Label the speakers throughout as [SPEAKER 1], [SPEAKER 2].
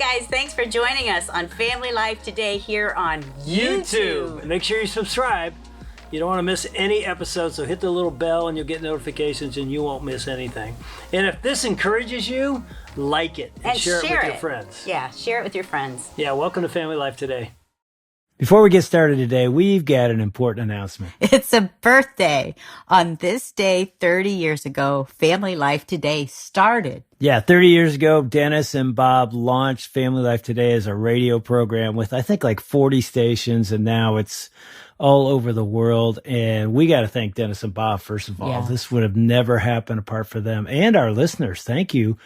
[SPEAKER 1] guys, thanks for joining us on Family Life today here on YouTube.
[SPEAKER 2] Make sure you subscribe. You don't want to miss any episodes, so hit the little bell and you'll get notifications and you won't miss anything. And if this encourages you, like it and share it with your friends.
[SPEAKER 1] Yeah, share it with your friends.
[SPEAKER 2] Yeah, welcome to Family Life Today. Before we get started today, we've got an important announcement.
[SPEAKER 1] It's a birthday. On this day, 30 years ago, Family Life Today started.
[SPEAKER 2] Yeah, 30 years ago, Dennis and Bob launched Family Life Today as a radio program with, I think, like 40 stations, and now it's all over the world. And we got to thank Dennis and Bob, first of all.
[SPEAKER 1] Yeah.
[SPEAKER 2] This would have never happened apart from them and our listeners. Thank you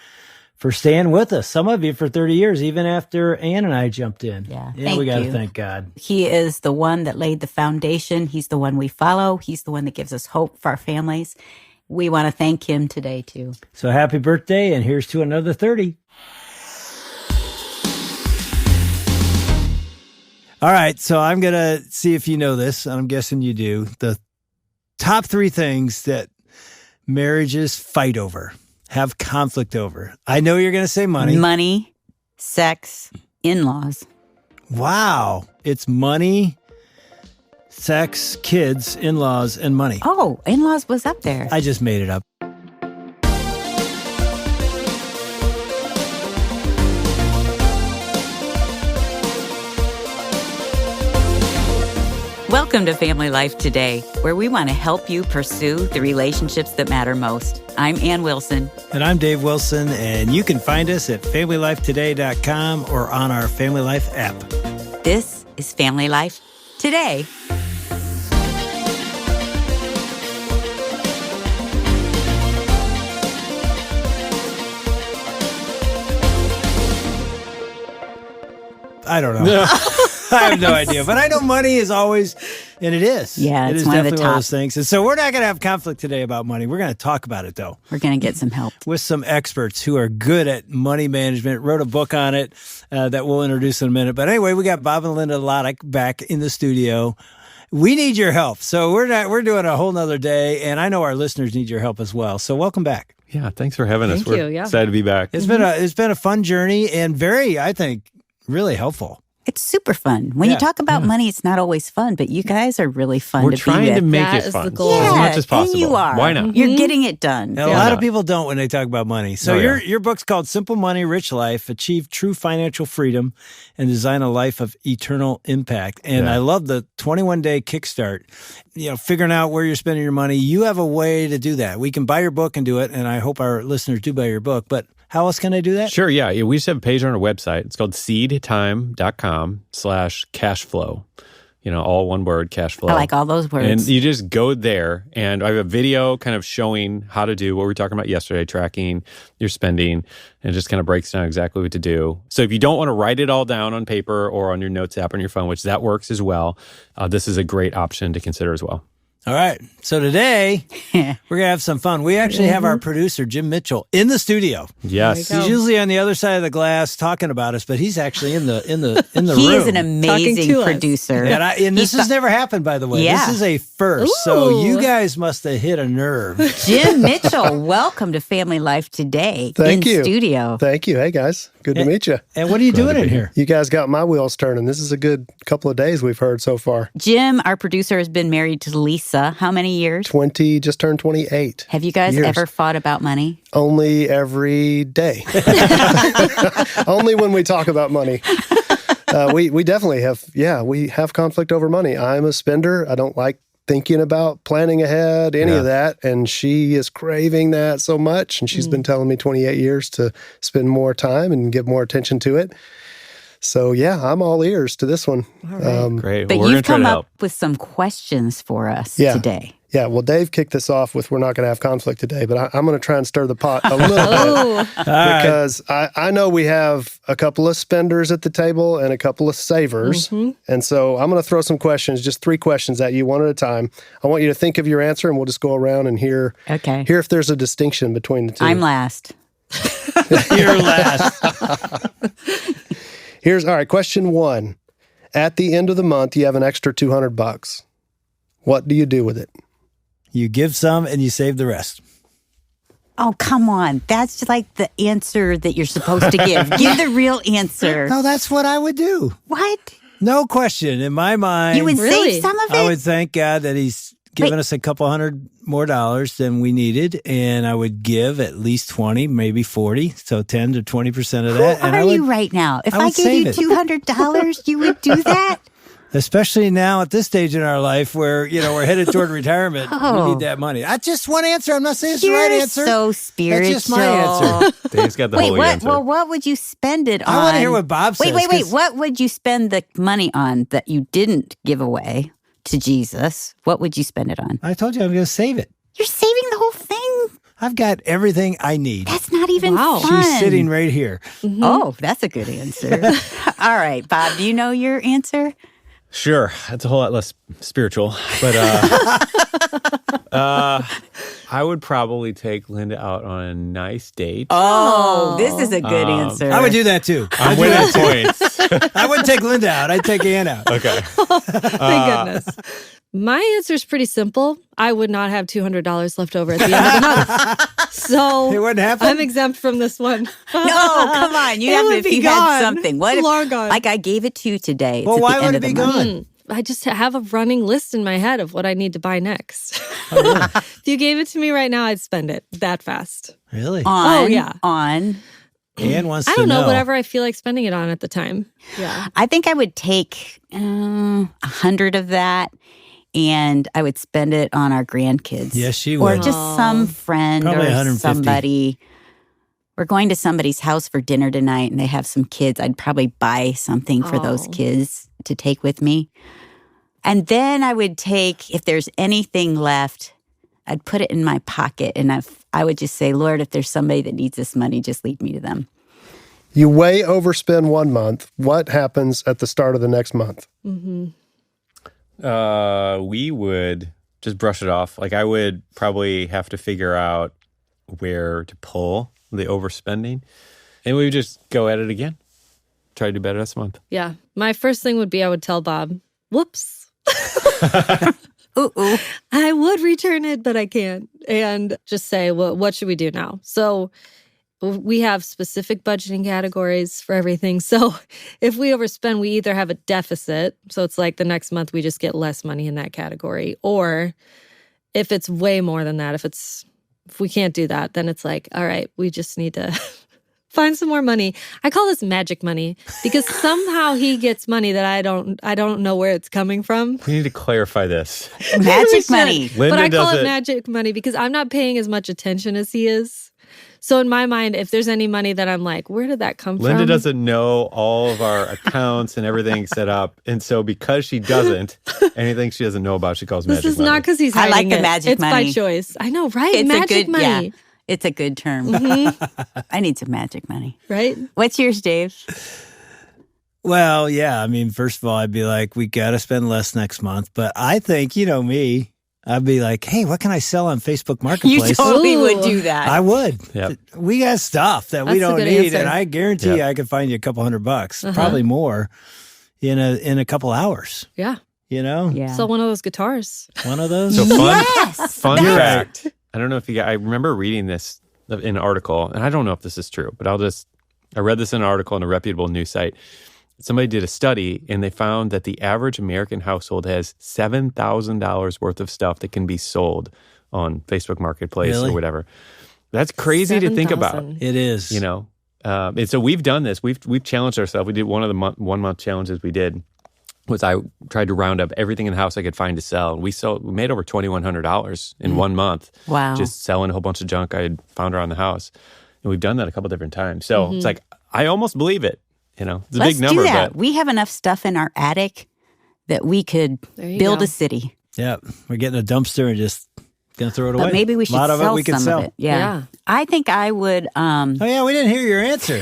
[SPEAKER 2] for staying with us. Some of you for 30 years, even after Ann and I jumped in.
[SPEAKER 1] Yeah,
[SPEAKER 2] we got to thank God.
[SPEAKER 1] He is the one that laid the foundation. He's the one we follow. He's the one that gives us hope for our families. We want to thank him today, too.
[SPEAKER 2] So happy birthday, and here's to another 30. All right, so I'm going to see if you know this. I'm guessing you do. The top 3 things that marriages fight over, have conflict over. I know you're going to say money.
[SPEAKER 1] Money, sex, in-laws.
[SPEAKER 2] Wow. It's money, sex, kids, in-laws, and money.
[SPEAKER 1] Oh, in-laws was up there.
[SPEAKER 2] I just made it up.
[SPEAKER 1] Welcome to Family Life Today, where we want to help you pursue the relationships that matter most. I'm Ann Wilson.
[SPEAKER 2] And I'm Dave Wilson, and you can find us at FamilyLifeToday.com or on our Family Life app.
[SPEAKER 1] This is Family Life Today.
[SPEAKER 2] I don't know. I have no idea, but I know money is always, and it is.
[SPEAKER 1] Yeah,
[SPEAKER 2] it
[SPEAKER 1] it's
[SPEAKER 2] is
[SPEAKER 1] one of the
[SPEAKER 2] definitely one of
[SPEAKER 1] top.
[SPEAKER 2] those things. And so we're not going to have conflict today about money. We're going to talk about it, though,
[SPEAKER 1] We're going to get some help.
[SPEAKER 2] with some experts who are good at money management, wrote a book on it that we'll introduce in a minute. But anyway, we got Bob and Linda Lotich back in the studio. We need your help. So we're doing a whole nother day, and I know our listeners need your help as well. So welcome back.
[SPEAKER 3] Yeah, thanks for having us.
[SPEAKER 4] Thank
[SPEAKER 3] We're
[SPEAKER 4] you, yeah.
[SPEAKER 3] excited to be back.
[SPEAKER 2] It's been a fun journey and very, I think, really helpful.
[SPEAKER 1] It's super fun. When
[SPEAKER 2] Yeah,
[SPEAKER 1] you talk about money, it's not always fun, but you guys are really fun
[SPEAKER 3] We're
[SPEAKER 1] to be
[SPEAKER 3] trying
[SPEAKER 1] with.
[SPEAKER 3] to make
[SPEAKER 4] That
[SPEAKER 3] it
[SPEAKER 4] is
[SPEAKER 3] fun
[SPEAKER 4] the goal.
[SPEAKER 3] as much as possible.
[SPEAKER 1] And you are.
[SPEAKER 3] Why not?
[SPEAKER 1] You're getting it done.
[SPEAKER 2] And a lot of people don't when they talk about money. So
[SPEAKER 3] Oh, yeah.
[SPEAKER 2] your book's called Simple Money, Rich Life, Achieve True Financial Freedom and Design a Life of Eternal Impact. And
[SPEAKER 3] Yeah.
[SPEAKER 2] I love the 21-day kickstart, figuring out where you're spending your money. You have a way to do that. We can buy your book and do it, and I hope our listeners do buy your book. But how else can I do that?
[SPEAKER 3] Sure, yeah. We just have a page on our website. It's called seedtime.com/cashflow. All one word, cash flow.
[SPEAKER 1] I like all those words.
[SPEAKER 3] And you just go there, and I have a video kind of showing how to do what we were talking about yesterday, tracking your spending, and it just kind of breaks down exactly what to do. So if you don't want to write it all down on paper or on your notes app on your phone, which that works as well, this is a great option to consider as well.
[SPEAKER 2] All right. So today, we're going to have some fun. We actually have our producer, Jim Mitchell, in the studio.
[SPEAKER 3] Yes.
[SPEAKER 4] There you
[SPEAKER 2] He's
[SPEAKER 4] go.
[SPEAKER 2] usually on the other side of the glass talking about us, but he's actually in the room.
[SPEAKER 1] He is an
[SPEAKER 4] Talking
[SPEAKER 1] amazing
[SPEAKER 4] to us.
[SPEAKER 1] producer.
[SPEAKER 2] And this has never happened, by the way.
[SPEAKER 1] Yeah.
[SPEAKER 2] This is a first. So
[SPEAKER 4] Ooh.
[SPEAKER 2] you guys must have hit a nerve.
[SPEAKER 1] Jim Mitchell, welcome to Family Life Today
[SPEAKER 5] Thank
[SPEAKER 1] in
[SPEAKER 5] you.
[SPEAKER 1] studio.
[SPEAKER 5] Thank you. Hey, guys. Good to meet you.
[SPEAKER 2] And what are you doing in here?
[SPEAKER 5] You guys got my wheels turning. This is a good couple of days we've heard so far.
[SPEAKER 1] Jim, our producer, has been married to Lisa. How many years?
[SPEAKER 5] Just turned 28.
[SPEAKER 1] Have you guys
[SPEAKER 5] years.
[SPEAKER 1] ever fought about money?
[SPEAKER 5] Only every day. Only when we talk about money. We definitely have, we have conflict over money. I'm a spender. I don't like thinking about planning ahead, any of that. And she is craving that so much. And she's been telling me 28 years to spend more time and give more attention to it. So, I'm all ears to this one.
[SPEAKER 3] Great.
[SPEAKER 1] But
[SPEAKER 3] Well, we're going
[SPEAKER 1] you've
[SPEAKER 3] to try
[SPEAKER 1] come
[SPEAKER 3] to
[SPEAKER 1] up
[SPEAKER 3] help.
[SPEAKER 1] with some questions for us
[SPEAKER 5] Yeah.
[SPEAKER 1] today.
[SPEAKER 5] Yeah, well, Dave kicked this off with we're not going to have conflict today, but I'm going to try and stir the pot a little bit because I know we have a couple of spenders at the table and a couple of savers. And so I'm going to throw some questions, just 3 questions at you one at a time. I want you to think of your answer and we'll just go around and hear if there's a distinction between the two.
[SPEAKER 1] I'm last.
[SPEAKER 2] You're last.
[SPEAKER 5] All right, question 1. At the end of the month, you have an extra $200. What do you do with it?
[SPEAKER 2] You give some and you save the rest.
[SPEAKER 1] Oh, come on. That's just like the answer that you're supposed to give. Give the real answer.
[SPEAKER 2] No, that's what I would do.
[SPEAKER 1] What?
[SPEAKER 2] No question. In my mind,
[SPEAKER 1] You would
[SPEAKER 4] Really?
[SPEAKER 1] save some of it?
[SPEAKER 2] I would thank God that he's given us a couple $100 more than we needed, and I would give at least 20, maybe 40, so 10 to 20% of that.
[SPEAKER 1] Who
[SPEAKER 2] and
[SPEAKER 1] are
[SPEAKER 2] I would,
[SPEAKER 1] you right now? If
[SPEAKER 2] I
[SPEAKER 1] I
[SPEAKER 2] would
[SPEAKER 1] gave you
[SPEAKER 2] save it.
[SPEAKER 1] $200, you would do that?
[SPEAKER 2] Especially now at this stage in our life where, we're headed toward retirement.
[SPEAKER 1] Oh.
[SPEAKER 2] We need that money. I just one answer. I'm not saying it's the right
[SPEAKER 1] You're
[SPEAKER 2] answer.
[SPEAKER 1] so spiritual.
[SPEAKER 2] That's just my answer.
[SPEAKER 3] Dave's got the
[SPEAKER 1] Wait,
[SPEAKER 3] holy
[SPEAKER 1] what?
[SPEAKER 3] answer.
[SPEAKER 1] Well, what would you spend it on?
[SPEAKER 2] I want to hear what Bob says.
[SPEAKER 1] Wait.
[SPEAKER 2] 'cause
[SPEAKER 1] What would you spend the money on that you didn't give away to Jesus? What would you spend it on?
[SPEAKER 2] I told you I'm going to save it.
[SPEAKER 1] You're saving the whole thing.
[SPEAKER 2] I've got everything I need.
[SPEAKER 1] That's not even
[SPEAKER 4] Wow.
[SPEAKER 1] fun.
[SPEAKER 2] She's sitting right here.
[SPEAKER 1] Oh, that's a good answer. All right, Bob, do you know your answer?
[SPEAKER 3] Sure, that's a whole lot less spiritual, but I would probably take Linda out on a nice date.
[SPEAKER 1] Oh, this is a good answer.
[SPEAKER 2] I would do that too.
[SPEAKER 3] I'm winning points.
[SPEAKER 2] I wouldn't take Linda out. I'd take Ann out.
[SPEAKER 3] Okay.
[SPEAKER 4] Thank goodness. My answer is pretty simple. I would not have $200 left over at the end of the month. So
[SPEAKER 2] It wouldn't happen?
[SPEAKER 4] I'm exempt from this one.
[SPEAKER 1] No, come on. You
[SPEAKER 4] It
[SPEAKER 1] have
[SPEAKER 4] would
[SPEAKER 1] if
[SPEAKER 4] be
[SPEAKER 1] you
[SPEAKER 4] gone.
[SPEAKER 1] had something. What if,
[SPEAKER 4] Long gone.
[SPEAKER 1] like I gave it to you today. It's
[SPEAKER 2] Well,
[SPEAKER 1] at
[SPEAKER 2] why
[SPEAKER 1] the
[SPEAKER 2] would
[SPEAKER 1] end
[SPEAKER 2] it
[SPEAKER 1] of
[SPEAKER 2] be
[SPEAKER 1] the month.
[SPEAKER 2] gone?
[SPEAKER 4] I just have a running list in my head of what I need to buy next. If you gave it to me right now, I'd spend it that fast.
[SPEAKER 2] Really?
[SPEAKER 1] On,
[SPEAKER 4] Oh, yeah.
[SPEAKER 1] On.
[SPEAKER 2] Ann wants
[SPEAKER 4] I
[SPEAKER 2] to
[SPEAKER 4] don't know,
[SPEAKER 2] know.
[SPEAKER 4] whatever I feel like spending it on at the time. Yeah.
[SPEAKER 1] I think I would take 100 of that and I would spend it on our grandkids.
[SPEAKER 2] Yes, she
[SPEAKER 1] Or
[SPEAKER 2] would.
[SPEAKER 1] just some friend
[SPEAKER 2] Probably
[SPEAKER 1] or
[SPEAKER 2] 150.
[SPEAKER 1] somebody. We're going to somebody's house for dinner tonight and they have some kids. I'd probably buy something for those
[SPEAKER 4] Oh.
[SPEAKER 1] kids to take with me. And then I would take, if there's anything left, I'd put it in my pocket and I would just say, Lord, if there's somebody that needs this money, just lead me to them.
[SPEAKER 5] You way overspend 1 month. What happens at the start of the next month?
[SPEAKER 3] We would just brush it off. Like I would probably have to figure out where to pull the overspending, and we would just go at it again. Try to do better this month.
[SPEAKER 4] Yeah. My first thing would be I would tell Bob, whoops.
[SPEAKER 1] Ooh.
[SPEAKER 4] I would return it, but I can't. And just say, well, what should we do now? So we have specific budgeting categories for everything. So if we overspend, we either have a deficit. So it's like the next month we just get less money in that category. Or if it's way more than that, if we can't do that, then it's like, all right, we just need to find some more money. I call this magic money because somehow he gets money that I don't know where it's coming from.
[SPEAKER 3] We need to clarify this.
[SPEAKER 1] Magic money.
[SPEAKER 4] But
[SPEAKER 3] Linda
[SPEAKER 4] I call
[SPEAKER 3] does
[SPEAKER 4] it
[SPEAKER 3] it-
[SPEAKER 4] magic money because I'm not paying as much attention as he is. So in my mind, if there's any money that I'm like, where did that come from?
[SPEAKER 3] Linda doesn't know all of our accounts and everything set up, and so because she doesn't, anything she doesn't know about, she calls
[SPEAKER 4] This
[SPEAKER 3] magic
[SPEAKER 4] is
[SPEAKER 3] money.
[SPEAKER 4] not because he's
[SPEAKER 1] I
[SPEAKER 4] hiding
[SPEAKER 1] like the
[SPEAKER 4] it.
[SPEAKER 1] magic
[SPEAKER 4] it's
[SPEAKER 1] money.
[SPEAKER 4] by choice. I know, right?
[SPEAKER 1] It's
[SPEAKER 4] magic
[SPEAKER 1] a good,
[SPEAKER 4] money,
[SPEAKER 1] yeah, it's a good term. I need some magic money.
[SPEAKER 4] right?
[SPEAKER 1] What's yours, Dave?
[SPEAKER 2] Well, yeah. I mean, first of all, I'd be like, we got to spend less next month. But I think, me, I'd be like, hey, what can I sell on Facebook
[SPEAKER 1] You
[SPEAKER 2] Marketplace?
[SPEAKER 1] totally
[SPEAKER 4] Ooh.
[SPEAKER 1] would do that.
[SPEAKER 2] I would.
[SPEAKER 3] Yep.
[SPEAKER 2] We got stuff that we
[SPEAKER 4] That's a
[SPEAKER 2] don't
[SPEAKER 4] good
[SPEAKER 2] need,
[SPEAKER 4] answer.
[SPEAKER 2] and I guarantee
[SPEAKER 3] Yep.
[SPEAKER 2] I could find you a couple $100, probably more, in a couple hours.
[SPEAKER 4] Yeah.
[SPEAKER 1] yeah.
[SPEAKER 4] So one of those guitars.
[SPEAKER 2] One of those.
[SPEAKER 3] So fun,
[SPEAKER 1] Yes,
[SPEAKER 3] fun
[SPEAKER 1] that's-
[SPEAKER 3] fact. I don't know if you guys, I remember reading this in an article, and I don't know if this is true, but I read this in an article on a reputable news site. Somebody did a study, and they found that the average American household has $7,000 worth of stuff that can be sold on Facebook Marketplace
[SPEAKER 2] Really?
[SPEAKER 3] or whatever. That's crazy to think about.
[SPEAKER 4] 7,000.
[SPEAKER 2] It is.
[SPEAKER 3] And so we've done this. We've challenged ourselves. We did one of the 1 month challenges we did was I tried to round up everything in the house I could find to sell. We made over $2,100 in 1 month.
[SPEAKER 1] Wow.
[SPEAKER 3] Just selling a whole bunch of junk I had found around the house. And we've done that a couple different times. So it's like, I almost believe it. It's a
[SPEAKER 1] Let's
[SPEAKER 3] big number,
[SPEAKER 1] do that.
[SPEAKER 3] but
[SPEAKER 1] We have enough stuff in our attic that we could
[SPEAKER 4] There you
[SPEAKER 1] build
[SPEAKER 4] go.
[SPEAKER 1] a city.
[SPEAKER 2] Yeah. We're getting a dumpster and just going to throw it away.
[SPEAKER 1] But maybe we should
[SPEAKER 2] A lot of
[SPEAKER 1] sell
[SPEAKER 2] it we can
[SPEAKER 1] some
[SPEAKER 2] sell.
[SPEAKER 1] of it. Yeah.
[SPEAKER 4] Yeah.
[SPEAKER 1] I think I would
[SPEAKER 2] Oh, yeah. We didn't hear your answer.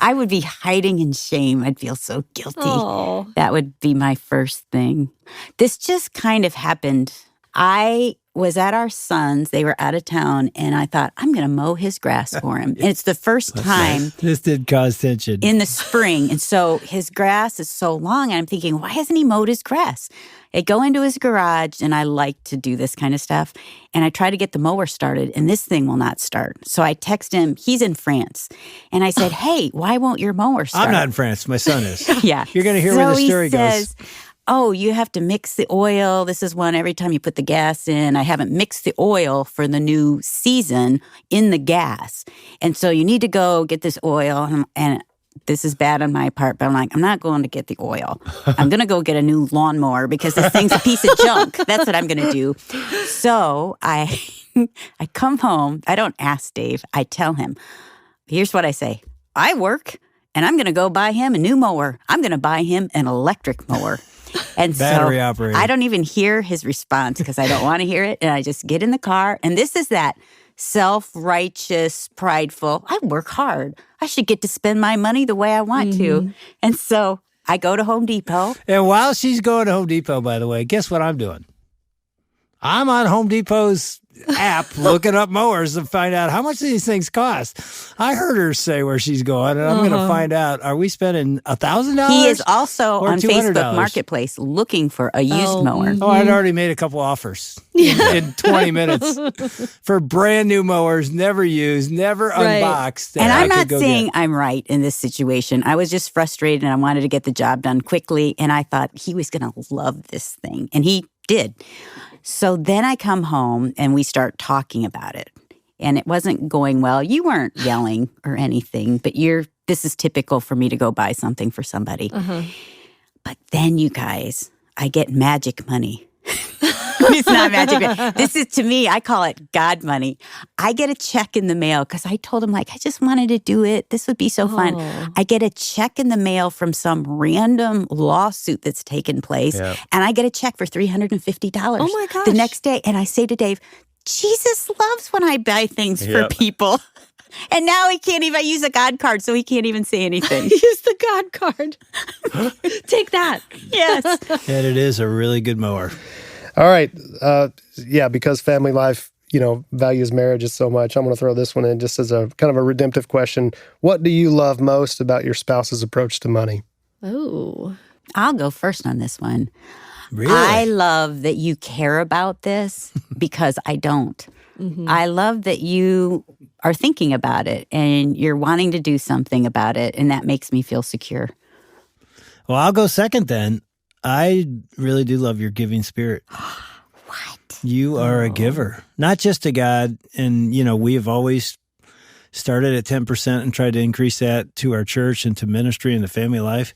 [SPEAKER 1] I would be hiding in shame. I'd feel so guilty.
[SPEAKER 4] Oh.
[SPEAKER 1] That would be my first thing. This just kind of happened. I was at our son's. They were out of town, and I thought, I'm going to mow his grass for him. And it's the first time
[SPEAKER 2] This did cause tension.
[SPEAKER 1] in the spring. And so his grass is so long, and I'm thinking, why hasn't he mowed his grass? I go into his garage, and I like to do this kind of stuff. And I try to get the mower started, and this thing will not start. So I text him. He's in France. And I said, hey, why won't your mower start?
[SPEAKER 2] I'm not in France. My son is.
[SPEAKER 1] Yeah.
[SPEAKER 2] You're going to hear
[SPEAKER 1] so
[SPEAKER 2] where the story
[SPEAKER 1] he says,
[SPEAKER 2] goes.
[SPEAKER 1] oh, you have to mix the oil. This is one every time you put the gas in. I haven't mixed the oil for the new season in the gas. And so you need to go get this oil. And this is bad on my part, but I'm like, I'm not going to get the oil. I'm going to go get a new lawnmower because this thing's a piece of junk. That's what I'm going to do. So I come home. I don't ask Dave. I tell him, here's what I say. I work, and I'm going to go buy him a new mower. I'm going to buy him an electric mower. And
[SPEAKER 2] Battery
[SPEAKER 1] so
[SPEAKER 2] operated.
[SPEAKER 1] I don't even hear his response because I don't want to hear it. And I just get in the car. And this is that self-righteous, prideful, I work hard. I should get to spend my money the way I want to. And so I go to Home Depot.
[SPEAKER 2] And while she's going to Home Depot, by the way, guess what I'm doing? I'm on Home Depot's app looking up mowers to find out how much these things cost. I heard her say where she's going, and I'm going to find out, are we spending $1,000?
[SPEAKER 1] He is also
[SPEAKER 2] or
[SPEAKER 1] on
[SPEAKER 2] $200?
[SPEAKER 1] Facebook Marketplace looking for a used mower.
[SPEAKER 2] Oh, I'd already made a couple offers in 20 minutes for brand new mowers, never used, never unboxed.
[SPEAKER 1] And
[SPEAKER 2] that
[SPEAKER 1] I'm
[SPEAKER 2] I
[SPEAKER 1] not
[SPEAKER 2] could go
[SPEAKER 1] saying
[SPEAKER 2] get.
[SPEAKER 1] I'm right in this situation. I was just frustrated and I wanted to get the job done quickly. And I thought he was going to love this thing. And he did. So then I come home and we start talking about it. And it wasn't going well. You weren't yelling or anything, but this is typical for me to go buy something for somebody. But then, you guys, I get magic money. It's not magic money. This is, to me, I call it God money. I get a check in the mail because I told him, I just wanted to do it. This would be so fun. I get a check in the mail from some random lawsuit that's taken place.
[SPEAKER 3] Yeah.
[SPEAKER 1] And I get a check for $350
[SPEAKER 4] Oh my gosh.
[SPEAKER 1] the next day. And I say to Dave, Jesus loves when I buy things for people. And now he can't even use a God card, so he can't even say anything.
[SPEAKER 4] Use the God card. Take that.
[SPEAKER 1] Yes.
[SPEAKER 2] And it is a really good mower.
[SPEAKER 5] All right. Because Family Life, values marriages so much, I'm going to throw this one in just as a kind of a redemptive question. What do you love most about your spouse's approach to money?
[SPEAKER 4] Oh.
[SPEAKER 1] I'll go first on this one.
[SPEAKER 2] Really?
[SPEAKER 1] I love that you care about this because I don't. I love that you are thinking about it and you're wanting to do something about it, and that makes me feel secure.
[SPEAKER 2] Well, I'll go second then. I really do love your giving spirit.
[SPEAKER 1] What?
[SPEAKER 2] You are a giver, not just to God. And, we have always started at 10% and tried to increase that to our church and to ministry and to family life.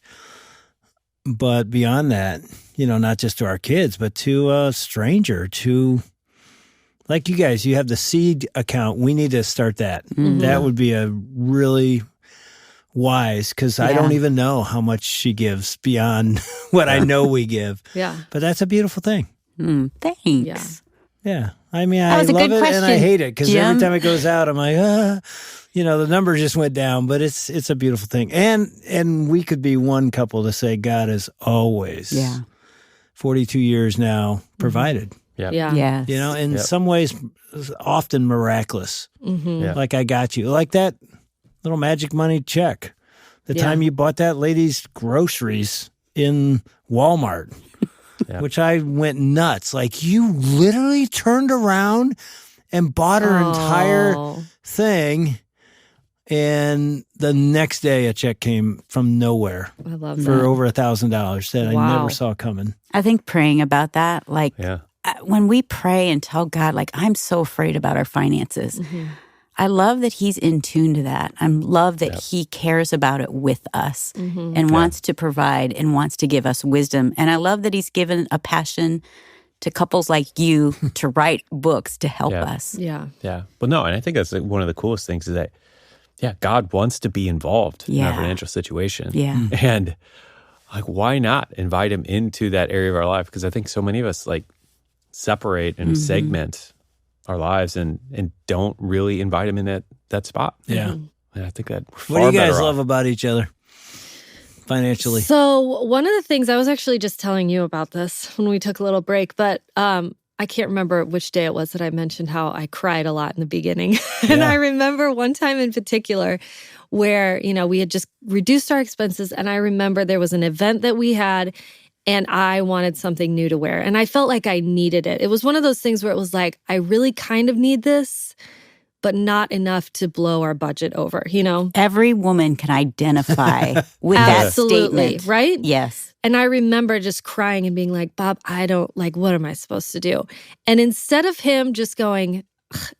[SPEAKER 2] But beyond that, not just to our kids, but to a stranger, to, like you guys, you have the seed account. We need to start that. That would be a really wise, because I don't even know how much she gives beyond what I know we give.
[SPEAKER 4] Yeah.
[SPEAKER 2] But that's a beautiful thing.
[SPEAKER 1] Thanks.
[SPEAKER 4] Yeah.
[SPEAKER 2] Yeah. I mean,
[SPEAKER 1] That
[SPEAKER 2] I
[SPEAKER 1] was a
[SPEAKER 2] love
[SPEAKER 1] good
[SPEAKER 2] it and I
[SPEAKER 1] question,
[SPEAKER 2] hate it because
[SPEAKER 1] Jim.
[SPEAKER 2] every time it goes out, I'm like, the number just went down, but it's a beautiful thing. And we could be one couple to say God has always, 42 years now, provided.
[SPEAKER 3] Yeah.
[SPEAKER 1] Yes.
[SPEAKER 2] In some ways, often miraculous. Like I got you. Like that little magic money check. The time you bought that lady's groceries in Walmart, which I went nuts. Like, you literally turned around and bought her entire thing, and the next day a check came from nowhere
[SPEAKER 4] I love
[SPEAKER 2] for
[SPEAKER 4] that.
[SPEAKER 2] over $1,000 that I
[SPEAKER 4] Wow.
[SPEAKER 2] never saw coming.
[SPEAKER 1] I think praying about that,
[SPEAKER 3] Yeah.
[SPEAKER 1] when we pray and tell God, I'm so afraid about our finances, I love that he's in tune to that. I love that he cares about it with us and wants to provide and wants to give us wisdom. And I love that he's given a passion to couples like you to write books to help us.
[SPEAKER 4] Yeah.
[SPEAKER 3] Yeah. Well, no, and I think that's one of the coolest things is that, God wants to be involved in our financial situation.
[SPEAKER 1] Yeah.
[SPEAKER 3] And why not invite him into that area of our life? Because I think so many of us separate and segment our lives and don't really invite him in that spot.
[SPEAKER 2] Yeah.
[SPEAKER 3] And I think that
[SPEAKER 2] What do you guys love about each other financially?
[SPEAKER 4] So one of the things I was actually just telling you about this when we took a little break, but I can't remember which day it was that I mentioned how I cried a lot in the beginning. And I remember one time in particular where, we had just reduced our expenses. And I remember there was an event that we had and I wanted something new to wear. And I felt like I needed it. It was one of those things where it was like, I really kind of need this, but not enough to blow our budget over,
[SPEAKER 1] Every woman can identify with that statement.
[SPEAKER 4] Right?
[SPEAKER 1] Yes.
[SPEAKER 4] And I remember just crying and being like, Bob, I don't, what am I supposed to do? And instead of him just going,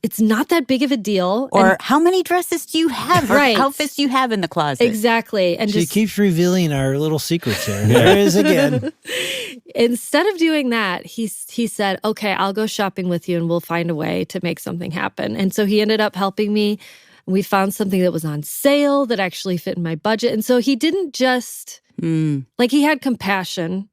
[SPEAKER 4] it's not that big of a deal.
[SPEAKER 1] Or how many dresses do you have? Or outfits do you have in the closet?
[SPEAKER 4] Exactly. And
[SPEAKER 2] she keeps revealing our little secrets here. There it is again.
[SPEAKER 4] Instead of doing that, he said, okay, I'll go shopping with you and we'll find a way to make something happen. And so he ended up helping me. We found something that was on sale that actually fit in my budget. And so he didn't just, he had compassion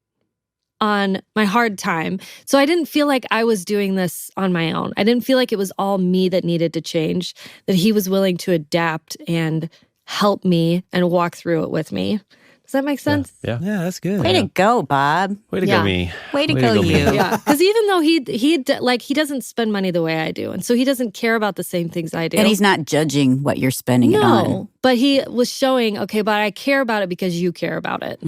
[SPEAKER 4] on my hard time. So I didn't feel like I was doing this on my own. I didn't feel like it was all me that needed to change, that he was willing to adapt and help me and walk through it with me. Does that make sense?
[SPEAKER 3] Yeah,
[SPEAKER 2] that's good.
[SPEAKER 1] Way to go, Bob.
[SPEAKER 3] Way to go, me.
[SPEAKER 1] Way to go, you.
[SPEAKER 4] Yeah, because even though he doesn't spend money the way I do, and so he doesn't care about the same things I do.
[SPEAKER 1] And he's not judging what you're spending it on.
[SPEAKER 4] No, but he was showing, okay, but I care about it because you care about it.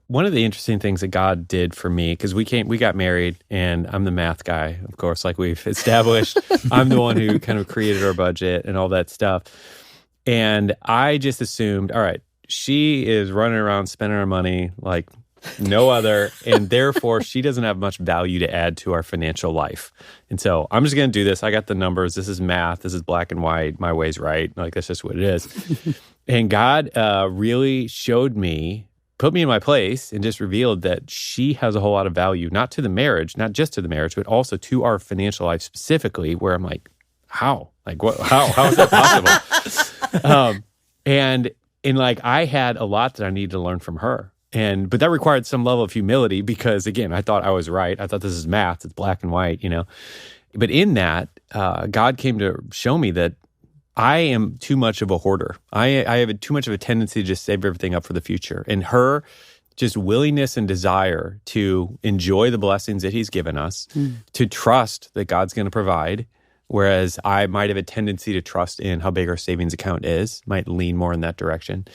[SPEAKER 3] One of the interesting things that God did for me, because we got married, and I'm the math guy, of course, like we've established. I'm the one who kind of created our budget and all that stuff. And I just assumed, all right, she is running around spending her money like no other, and therefore she doesn't have much value to add to our financial life. And so I'm just going to do this. I got the numbers. This is math. This is black and white. My way's right. Like, that's just what it is. And God really showed me, put me in my place, and just revealed that she has a whole lot of value, not to the marriage, not just to the marriage, but also to our financial life specifically, where I'm like, how? Like, what? How is that possible? And like, I had a lot that I needed to learn from her. But that required some level of humility because, again, I thought I was right. I thought this is math. It's black and white, But in that, God came to show me that I am too much of a hoarder. I have too much of a tendency to just save everything up for the future. And her just willingness and desire to enjoy the blessings that he's given us, to trust that God's going to provide, whereas I might have a tendency to trust in how big our savings account is, might lean more in that direction.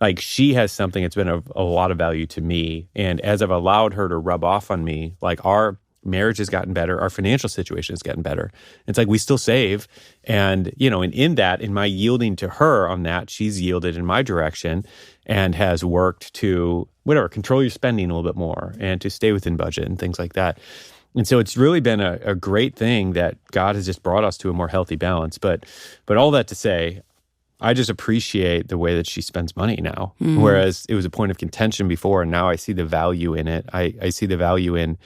[SPEAKER 3] Like, she has something that's been of a lot of value to me. And as I've allowed her to rub off on me, like, our marriage has gotten better, our financial situation has gotten better. It's like we still save. And, and in that, in my yielding to her on that, she's yielded in my direction and has worked to, control your spending a little bit more and to stay within budget and things like that. And so it's really been a great thing that God has just brought us to a more healthy balance. But all that to say, I just appreciate the way that she spends money now, whereas it was a point of contention before, and now I see the value in it. I see the value in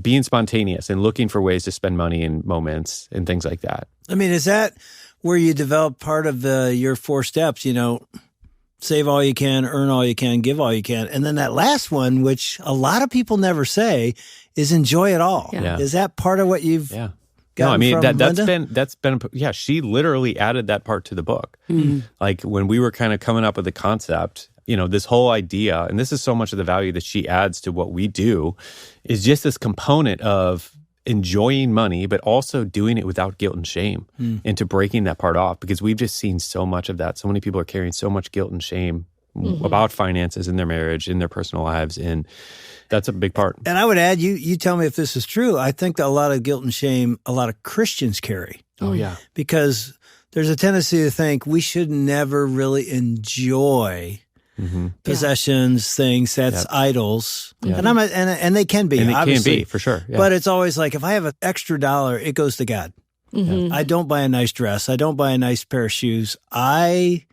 [SPEAKER 3] being spontaneous and looking for ways to spend money in moments and things like that.
[SPEAKER 2] I mean, is that where you develop part of your 4 steps, save all you can, earn all you can, give all you can. And then that last one, which a lot of people never say, is enjoy it all.
[SPEAKER 4] Yeah.
[SPEAKER 2] Is that part of what you've
[SPEAKER 3] No, I mean, that's
[SPEAKER 2] Linda?
[SPEAKER 3] been, she literally added that part to the book. Like, when we were kind of coming up with the concept, this whole idea, and this is so much of the value that she adds to what we do, is just this component of enjoying money, but also doing it without guilt and shame, and to breaking that part off, because we've just seen so much of that. So many people are carrying so much guilt and shame about finances in their marriage, in their personal lives, and that's a big part.
[SPEAKER 2] And I would add, you tell me if this is true, I think that a lot of guilt and shame, a lot of Christians carry.
[SPEAKER 3] Oh, yeah.
[SPEAKER 2] Because there's a tendency to think we should never really enjoy possessions, things, that's idols.
[SPEAKER 3] Yeah.
[SPEAKER 2] And they can be,
[SPEAKER 3] and
[SPEAKER 2] obviously.
[SPEAKER 3] Can be, for sure. Yeah.
[SPEAKER 2] But it's always like, if I have an extra $1, it goes to God. I don't buy a nice dress. I don't buy a nice pair of shoes. I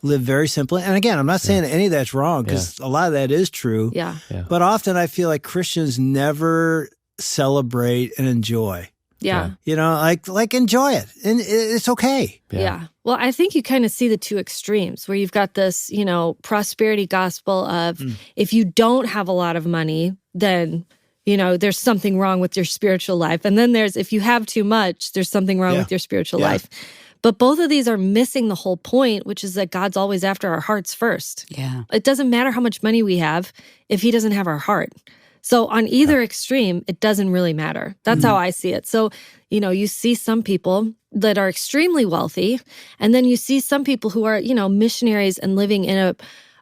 [SPEAKER 2] live very simply. And again, I'm not saying that any of that's wrong, because a lot of that is true.
[SPEAKER 4] Yeah.
[SPEAKER 2] But often I feel like Christians never celebrate and enjoy.
[SPEAKER 4] Yeah.
[SPEAKER 2] Like enjoy it. And it's okay.
[SPEAKER 4] Yeah. Well, I think you kind of see the two extremes where you've got this, prosperity gospel of if you don't have a lot of money, then, there's something wrong with your spiritual life. And then there's, if you have too much, there's something wrong with your spiritual life. But both of these are missing the whole point, which is that God's always after our hearts first.
[SPEAKER 1] Yeah.
[SPEAKER 4] It doesn't matter how much money we have if he doesn't have our heart. So on either extreme, it doesn't really matter. That's how I see it. So, you see some people that are extremely wealthy, and then you see some people who are, missionaries and living in a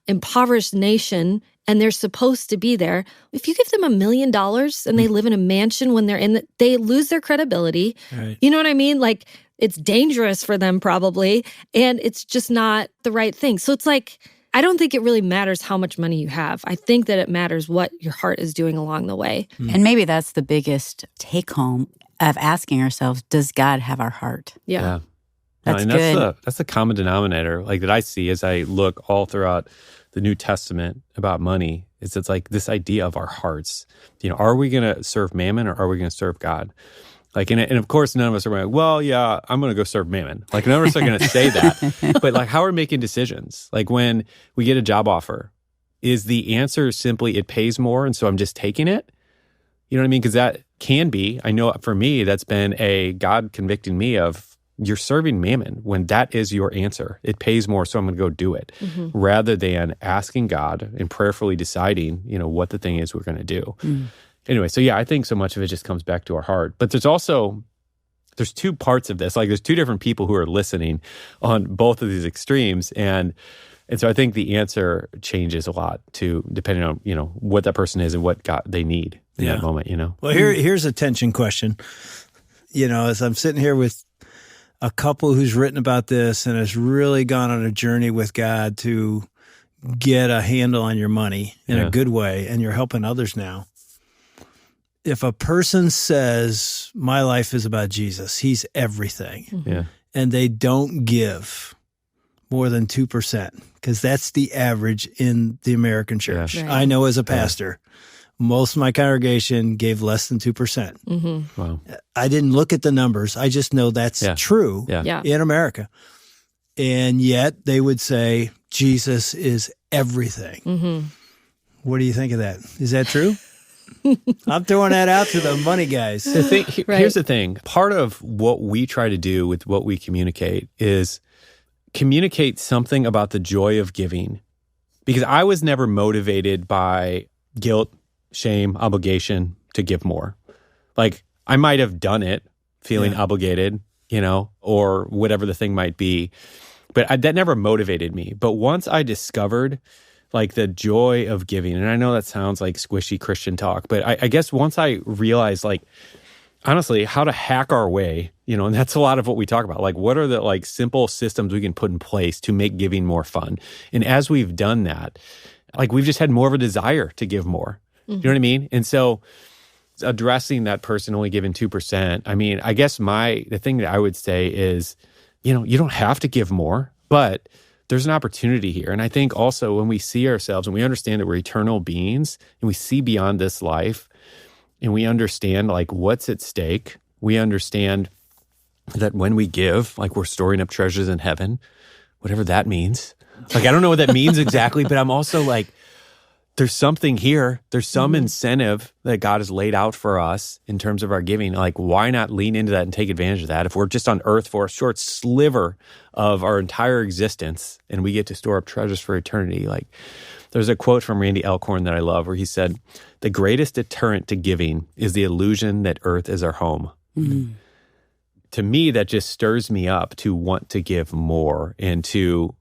[SPEAKER 4] impoverished nation, and they're supposed to be there. If you give them $1 million and they live in a mansion when they're they lose their credibility.
[SPEAKER 2] Right.
[SPEAKER 4] You know what I mean? Like, it's dangerous for them probably, and it's just not the right thing. So it's like, I don't think it really matters how much money you have. I think that it matters what your heart is doing along the way.
[SPEAKER 1] And maybe that's the biggest take home of asking ourselves, does God have our heart?
[SPEAKER 4] Yeah.
[SPEAKER 1] That's
[SPEAKER 3] and
[SPEAKER 1] good.
[SPEAKER 3] that's the common denominator, like that I see as I look all throughout the New Testament about money. It's like this idea of our hearts. Are we going to serve mammon or are we going to serve God? Like, and of course, none of us are like, well, yeah, I'm going to go serve mammon. Like, none of us are going to say that. But like, how are we making decisions? Like, when we get a job offer, is the answer simply it pays more and so I'm just taking it? You know what I mean? Because that can be, I know for me, that's been a God convicting me of, you're serving mammon when that is your answer. It pays more, so I'm going to go do it, rather than asking God and prayerfully deciding, what the thing is we're going to do. Anyway, so yeah, I think so much of it just comes back to our heart. But there's two parts of this. Like, there's two different people who are listening on both of these extremes. And so I think the answer changes a lot too, depending on, what that person is and what they need in that moment,
[SPEAKER 2] Well, here's a tension question. As I'm sitting here with a couple who's written about this and has really gone on a journey with God to get a handle on your money in a good way, and you're helping others now. If a person says, my life is about Jesus, he's everything, and they don't give more than 2%, because that's the average in the American church.
[SPEAKER 4] Right.
[SPEAKER 2] I know as a pastor, most of my congregation gave less than 2%.
[SPEAKER 3] Wow.
[SPEAKER 2] I didn't look at the numbers. I just know that's true in America. And yet they would say, Jesus is everything. What do you think of that? Is that true? I'm throwing that out to the money guys.
[SPEAKER 3] Here's the thing. Part of what we try to do with what we communicate is communicate something about the joy of giving. Because I was never motivated by guilt, shame, obligation to give more. Like, I might have done it feeling obligated, or whatever the thing might be. But that never motivated me. But once I discovered like the joy of giving, and I know that sounds like squishy Christian talk, but I guess once I realized, like, honestly, how to hack our way, and that's a lot of what we talk about. Like, what are the like simple systems we can put in place to make giving more fun? And as we've done that, like, we've just had more of a desire to give more. You know what I mean? And so addressing that person only giving 2%, I mean, I guess the thing that I would say is, you don't have to give more, but there's an opportunity here. And I think also when we see ourselves and we understand that we're eternal beings and we see beyond this life and we understand like what's at stake, we understand that when we give, like, we're storing up treasures in heaven, whatever that means. Like, I don't know what that means exactly, but I'm also like, there's something here. There's some incentive that God has laid out for us in terms of our giving. Like, why not lean into that and take advantage of that? If we're just on earth for a short sliver of our entire existence and we get to store up treasures for eternity. Like, there's a quote from Randy Alcorn that I love where he said, the greatest deterrent to giving is the illusion that earth is our home. To me, that just stirs me up to want to give more and to,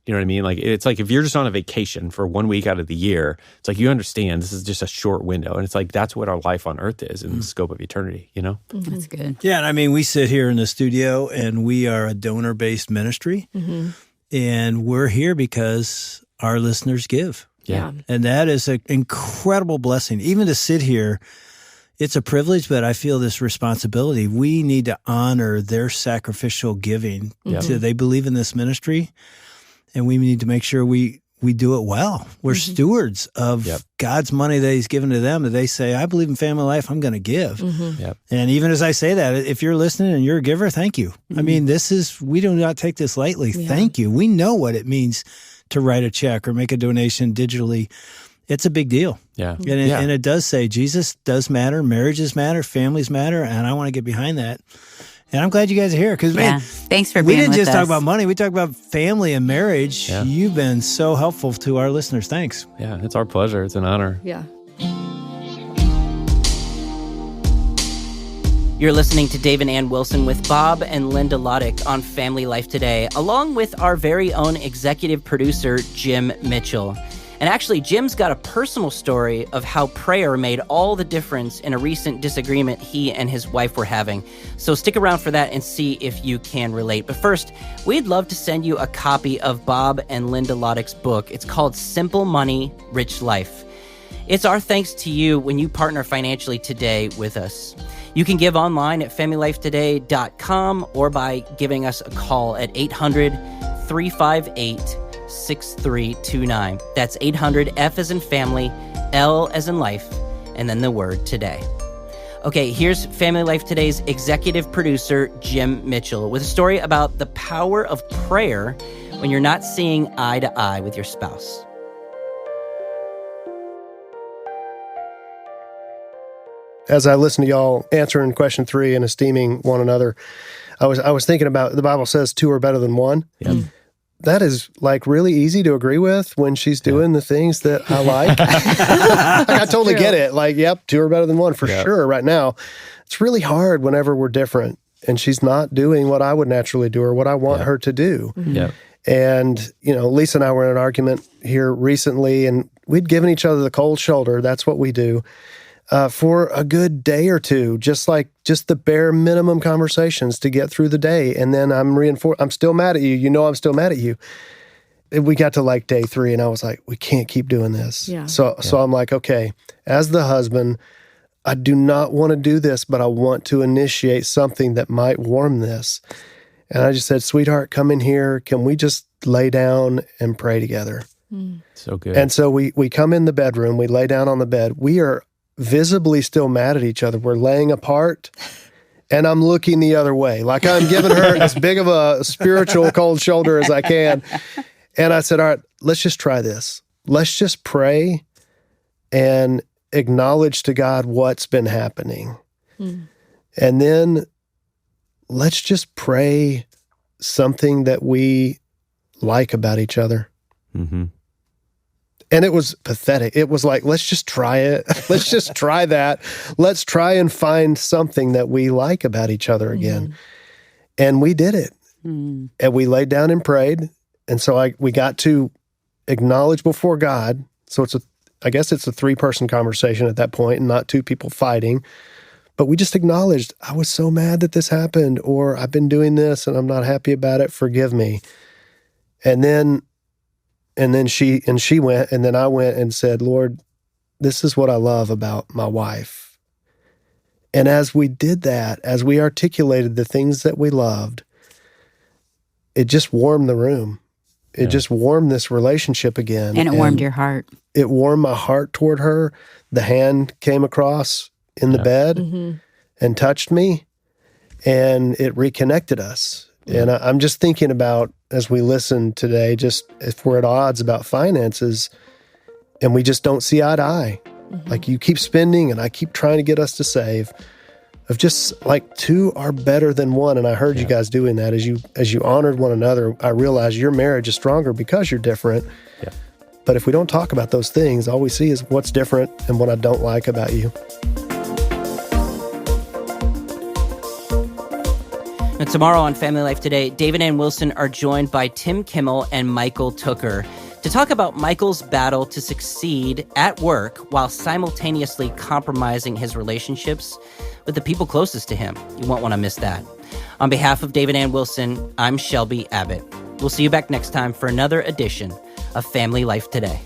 [SPEAKER 3] you know what I mean? Like, it's like if you're just on a vacation for 1 week out of the year, it's like you understand this is just a short window. And it's like that's what our life on earth is in the scope of eternity,
[SPEAKER 1] That's good.
[SPEAKER 2] Yeah, and I mean, we sit here in the studio and we are a donor-based ministry. And we're here because our listeners give.
[SPEAKER 3] Yeah.
[SPEAKER 2] And that is an incredible blessing. Even to sit here, it's a privilege, but I feel this responsibility. We need to honor their sacrificial giving. They believe in this ministry. And we need to make sure we do it well. We're stewards of God's money that he's given to them. That they say, I believe in family life, I'm going to give. And even as I say that, if you're listening and you're a giver, thank you. I mean, we do not take this lightly. Thank you. We know what it means to write a check or make a donation digitally. It's a big deal. And it does say Jesus does matter, marriages matter, families matter, and I want to get behind that. And I'm glad you guys are here because, man,
[SPEAKER 1] thanks for
[SPEAKER 2] we
[SPEAKER 1] being
[SPEAKER 2] didn't
[SPEAKER 1] with
[SPEAKER 2] just
[SPEAKER 1] us.
[SPEAKER 2] talk about money. We talked about family and marriage. You've been so helpful to our listeners. Thanks.
[SPEAKER 3] Yeah, it's our pleasure. It's an honor.
[SPEAKER 4] Yeah.
[SPEAKER 6] You're listening to Dave and Ann Wilson with Bob and Linda Lotich on Family Life Today, along with our very own executive producer, Jim Mitchell. And actually, Jim's got a personal story of how prayer made all the difference in a recent disagreement he and his wife were having. So stick around for that and see if you can relate. But first, we'd love to send you a copy of Bob and Linda Lotich's book. It's called Simple Money, Rich Life. It's our thanks to you when you partner financially today with us. You can give online at FamilyLifeToday.com or by giving us a call at 800-358-6329. That's 800-F as in family, L as in life, and then the word today. Okay, here's Family Life Today's executive producer, Jim Mitchell, with a story about the power of prayer when you're not seeing eye to eye with your spouse.
[SPEAKER 5] As I listen to y'all answering question 3 and esteeming one another, I was thinking about, the Bible says 2 are better than 1.
[SPEAKER 3] Yep.
[SPEAKER 5] That is like really easy to agree with when she's doing the things that I like. I totally get it. Like, yep, 2 are better than 1 for sure right now. It's really hard whenever we're different and she's not doing what I would naturally do or what I want her to do.
[SPEAKER 3] Yeah.
[SPEAKER 5] And, Lisa and I were in an argument here recently and we'd given each other the cold shoulder. That's what we do. For a good day or two, just the bare minimum conversations to get through the day. And then I'm still mad at you. I'm still mad at you. And we got to like day 3 and I was like, we can't keep doing this.
[SPEAKER 4] Yeah.
[SPEAKER 5] So I'm like, okay, as the husband, I do not want to do this, but I want to initiate something that might warm this. And I just said, sweetheart, come in here. Can we just lay down and pray together?
[SPEAKER 3] So good.
[SPEAKER 5] And so we come in the bedroom, we lay down on the bed. We are visibly still mad at each other. We're laying apart and I'm looking the other way. Like I'm giving her as big of a spiritual cold shoulder as I can. And I said, all right, let's just try this. Let's just pray and acknowledge to God what's been happening. And then let's just pray something that we like about each other.
[SPEAKER 3] Mm-hmm.
[SPEAKER 5] And it was pathetic. It was like, let's just try it. Let's just try that. Let's try and find something that we like about each other again. And we did it. And we laid down and prayed. And so we got to acknowledge before God. So I guess it's a 3-person conversation at that point and not 2 people fighting. But we just acknowledged, I was so mad that this happened, or I've been doing this and I'm not happy about it. Forgive me. And then she went, and then I went and said, Lord, this is what I love about my wife. And as we did that, as we articulated the things that we loved, it just warmed the room. It just warmed this relationship again.
[SPEAKER 1] And it warmed your heart.
[SPEAKER 5] It warmed my heart toward her. The hand came across in the bed and touched me, and it reconnected us. And I'm just thinking about, as we listen today, just if we're at odds about finances and we just don't see eye to eye, like you keep spending and I keep trying to get us to save, of just like 2 are better than 1. And I heard you guys doing that as you honored one another. I realized your marriage is stronger because you're different.
[SPEAKER 3] Yeah.
[SPEAKER 5] But if we don't talk about those things, all we see is what's different and what I don't like about you.
[SPEAKER 6] And tomorrow on Family Life Today, David and Wilson are joined by Tim Kimmel and Michael Tooker to talk about Michael's battle to succeed at work while simultaneously compromising his relationships with the people closest to him. You won't want to miss that. On behalf of David and Wilson, I'm Shelby Abbott. We'll see you back next time for another edition of Family Life Today.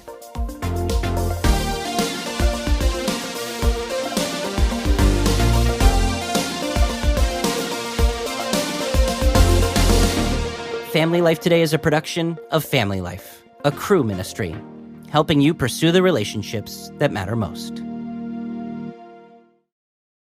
[SPEAKER 6] Family Life Today is a production of Family Life, a crew ministry, helping you pursue the relationships that matter most.